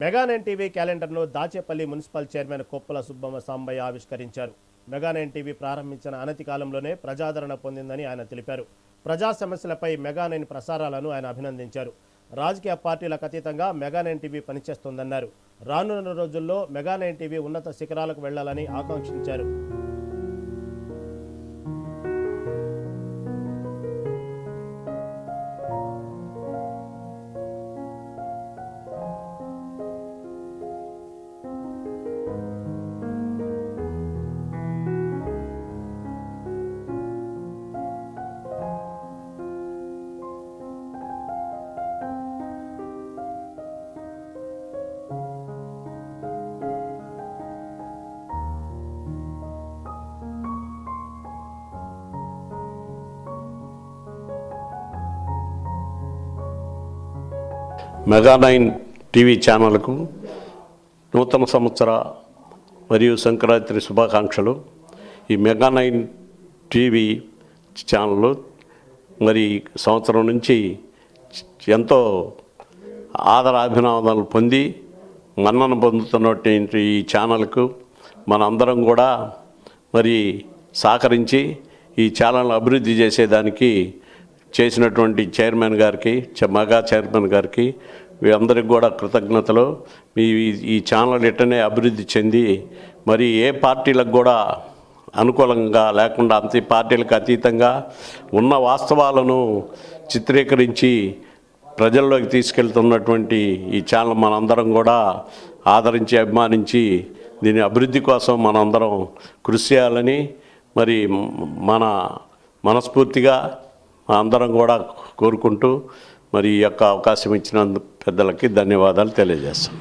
మెగా9 TV క్యాలెండర్ను Dachepalli municipal chairman Koppula Subbamma Sambaiah ఆవిష్కరించారు. Mega nine TV ప్రారంభించిన అనతి కాలంలోనే ప్రజాదరణ పొందిందని ఆయన తెలిపారు. ప్రజా సమస్యలపై మెగా9 ప్రసారాలను ఆయన అభినందించారు. రాజకీయ పార్టీలకు అతీతంగా మెగా9 టీవీ పనిచేస్తోందన్నారు. రానున్న రోజుల్లో మెగా9 టీవీ ఉన్నత శిఖరాలకు వెళ్లాలని ఆకాంక్షించారు. మెగా9 టీవీ ఛానల్కు నూతన సంవత్సర మరియు సంక్రాంతి శుభాకాంక్షలు. ఈ మెగా9 టీవీ ఛానల్ మరి సంవత్సరం నుంచి ఎంతో ఆదరాభినందనలు పొంది మన్నన పొందుతున్నటువంటి ఈ ఛానల్కు మనందరం కూడా మరి సహకరించి ఈ ఛానల్ అభివృద్ధి చేసేదానికి చేసినటువంటి చైర్మన్ గారికి, మెగా చైర్మన్ గారికి వీరందరికీ కూడా కృతజ్ఞతలు. ఈ ఛానల్ ఇట్టనే అభివృద్ధి చెంది మరి ఏ పార్టీలకు కూడా అనుకూలంగా లేకుండా అంత పార్టీలకు అతీతంగా ఉన్న వాస్తవాలను చిత్రీకరించి ప్రజల్లోకి తీసుకెళ్తున్నటువంటి ఈ ఛానల్ మనందరం కూడా ఆదరించి అభిమానించి దీని అభివృద్ధి కోసం మనందరం కృషి చేయాలని మరి మనస్ఫూర్తిగా అందరం కూడా కోరుకుంటూ మరి ఈ యొక్క అవకాశం ఇచ్చినందుకు పెద్దలకి ధన్యవాదాలు తెలియజేస్తున్నాం.